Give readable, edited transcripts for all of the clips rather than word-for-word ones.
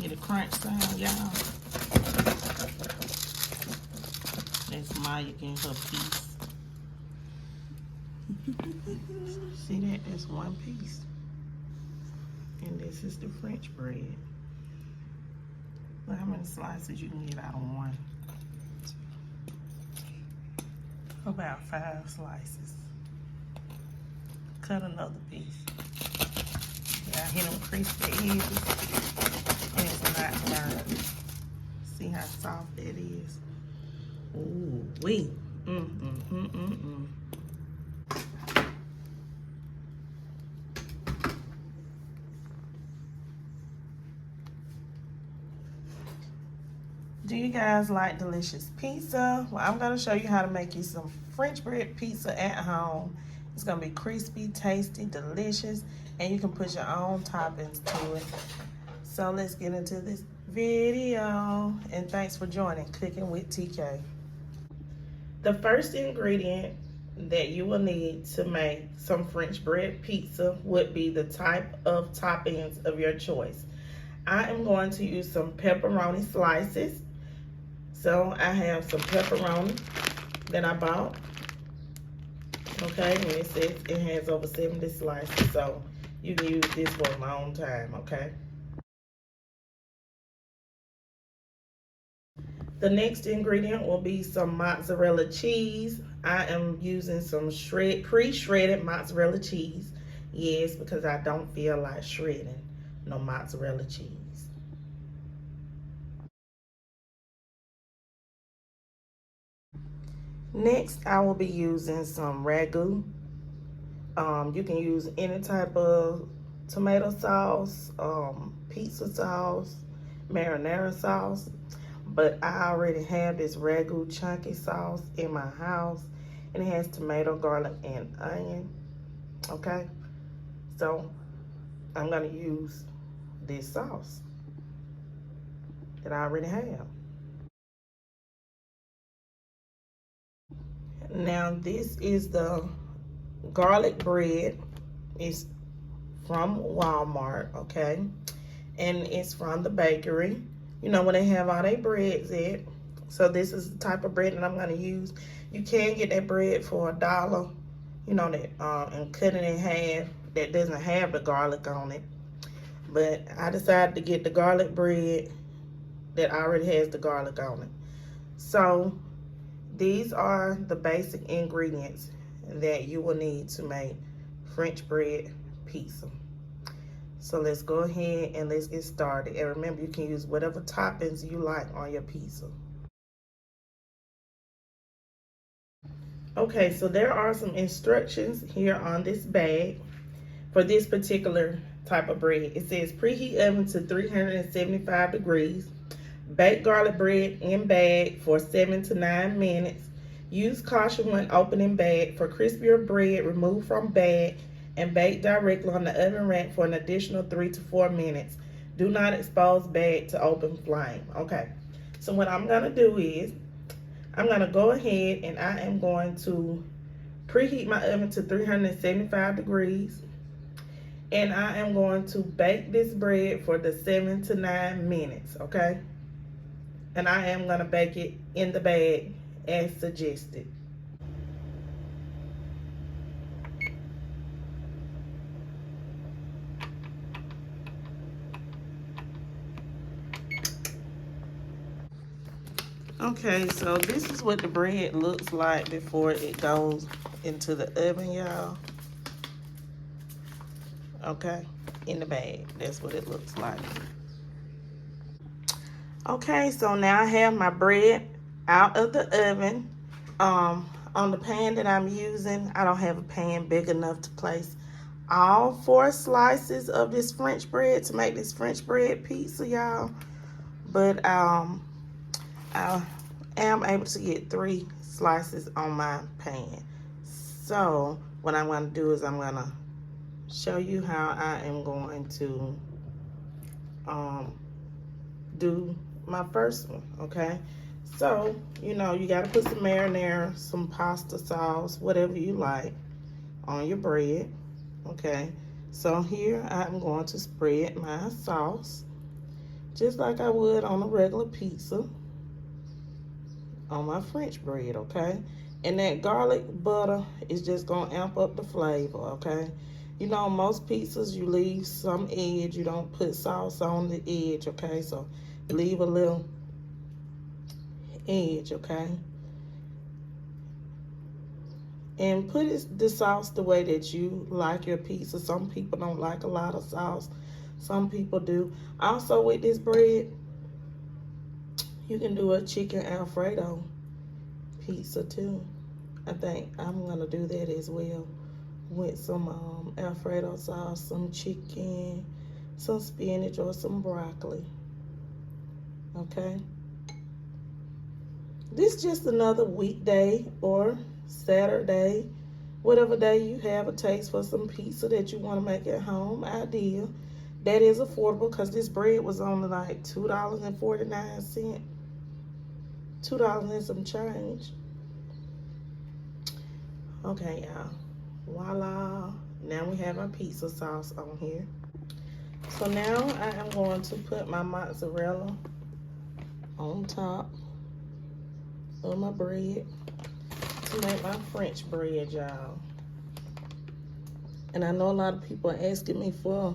Get a crunch sound, y'all. That's Maya getting her piece. See that? That's one piece. And this is the French bread. Look how many slices you can get out of one. About 5 slices. Cut another piece. Yeah, hit them crispy edges. And it's not burned. See how soft that is? Ooh, wee. Do you guys like delicious pizza? Well, I'm gonna show you how to make you some French bread pizza at home. It's gonna be crispy, tasty, delicious, and you can put your own toppings to it. So let's get into this video, and thanks for joining Cooking with TK. The first ingredient that you will need to make some French bread pizza would be the type of toppings of your choice. I am going to use some pepperoni slices. So I have some pepperoni that I bought. Okay, and it says it has over 70 slices, so you can use this for a long time, okay? The next ingredient will be some mozzarella cheese. I am using some pre-shredded mozzarella cheese. Yes, because I don't feel like shredding no mozzarella cheese. Next, I will be using some ragu. You can use any type of tomato sauce, pizza sauce, marinara sauce, but I already have this ragu chunky sauce in my house, and it has tomato, garlic, and onion. Okay, so I'm gonna use this sauce that I already have. Now this is the garlic bread. It's from Walmart, okay? And it's from the bakery. You know where they have all their breads at. So this is the type of bread that I'm gonna use. You can get that bread for $1, you know, that and cut it in half. That doesn't have the garlic on it. But I decided to get the garlic bread that already has the garlic on it. So these are the basic ingredients that you will need to make French bread pizza. So let's go ahead and let's get started. And remember, you can use whatever toppings you like on your pizza. Okay, so there are some instructions here on this bag for this particular type of bread. It says preheat oven to 375 degrees. Bake garlic bread in bag for 7 to 9 minutes. Use caution when opening bag. For crispier bread, remove from bag and bake directly on the oven rack for an additional 3 to 4 minutes. Do not expose bag to open flame. Okay, so what I'm gonna do is I'm gonna go ahead and I am going to preheat my oven to 375 degrees. And I am going to bake this bread for the 7 to 9 minutes, okay? And I am gonna bake it in the bag as suggested. Okay, so this is what the bread looks like before it goes into the oven, y'all. Okay, in the bag, that's what it looks like. Okay, so now I have my bread out of the oven. On the pan that I'm using, I don't have a pan big enough to place all 4 slices of this French bread to make this French bread pizza, y'all. But I am able to get 3 slices on my pan. So what I'm going to do is I'm going to show you how I am going to do my first one, okay? So, you know, you got to put some marinara, some pasta sauce, whatever you like on your bread, okay? So here I'm going to spread my sauce. just like I would on a regular pizza on my French bread, okay? And that garlic butter is just gonna amp up the flavor, okay? You know, most pizzas you leave some edge, you don't put sauce on the edge, okay? So leave a little edge, okay? And put the sauce the way that you like your pizza. Some people don't like a lot of sauce, some people do. Also, with this bread, you can do a chicken Alfredo pizza too. I think I'm gonna do that as well with some Alfredo sauce, some chicken, some spinach, or some broccoli. Okay. This is just another weekday or Saturday, whatever day you have a taste for some pizza that you want to make at home idea. That is affordable because this bread was only like $2.49. $2 and some change. Okay, y'all. Voila. Now we have our pizza sauce on here. So now I am going to put my mozzarella on top of my bread to make my French bread, y'all. And I know a lot of people are asking me for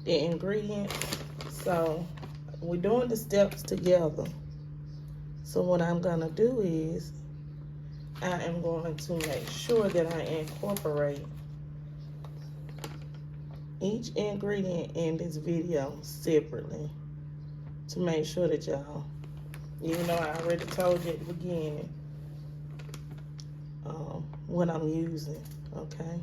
the ingredients, so we're doing the steps together. So what I'm gonna do is I am going to make sure that I incorporate each ingredient in this video separately to make sure that y'all, even though I already told you at the beginning what I'm using, okay?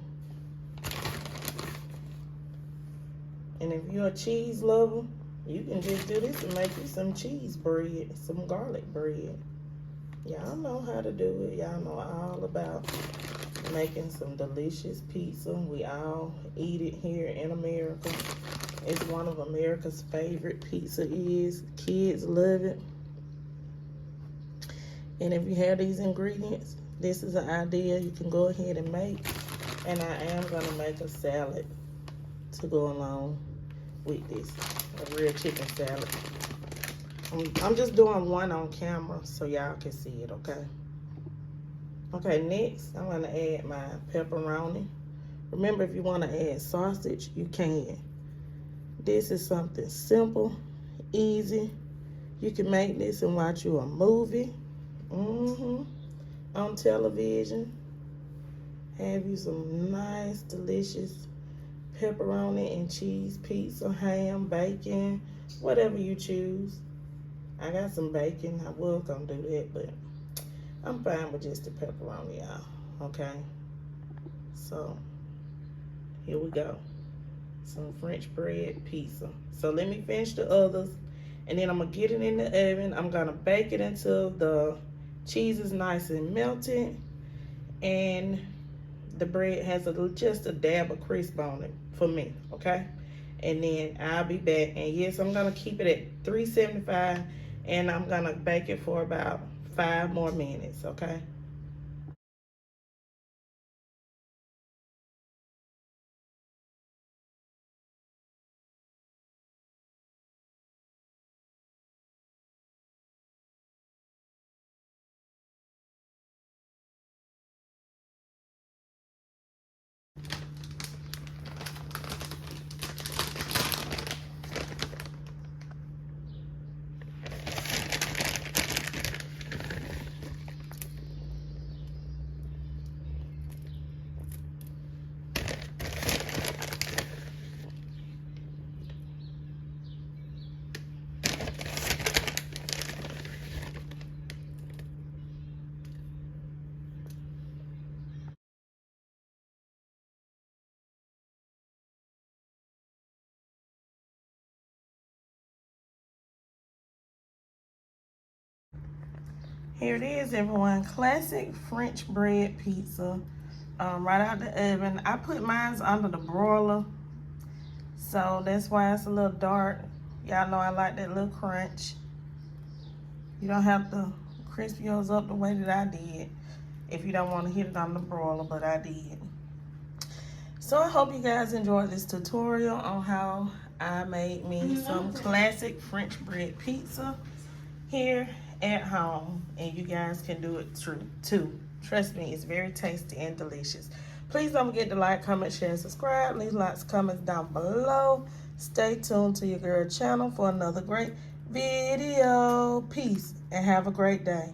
And if you're a cheese lover, you can just do this and make you some cheese bread, some garlic bread. Y'all know how to do it. Y'all know all about making some delicious pizza. We all eat it here in America. It's one of America's favorite pizza is. Kids love it. And if you have these ingredients, this is an idea you can go ahead and make. And I am gonna make a salad to go along with this, a real chicken salad. I'm just doing one on camera so y'all can see it, okay? Okay, next I'm gonna add my pepperoni. Remember, if you wanna add sausage, you can. This is something simple, easy. You can make this and watch you a movie on television. Have you some nice, delicious pepperoni and cheese pizza, ham, bacon, whatever you choose. I got some bacon. I was gonna do that, but I'm fine with just the pepperoni, y'all. Okay. So here we go. Some French bread pizza. So let me finish the others, and then I'm gonna get it in the oven. I'm gonna bake it until the cheese is nice and melted, and the bread has just a dab of crisp on it for me, okay? And then I'll be back. And yes, I'm gonna keep it at 375, and I'm gonna bake it for about 5 more minutes, okay? Here it is, everyone. Classic French bread pizza, right out the oven. I put mine under the broiler, so that's why it's a little dark. Y'all know I like that little crunch. You don't have to crisp yours up the way that I did if you don't want to hit it on the broiler, but I did. So I hope you guys enjoyed this tutorial on how I made me some classic French bread pizza here at home, and you guys can do it too. Trust me, it's very tasty and delicious. Please don't forget to like, comment, share, and subscribe. Leave lots of comments down below. Stay tuned to your girl channel for another great video. Peace and have a great day.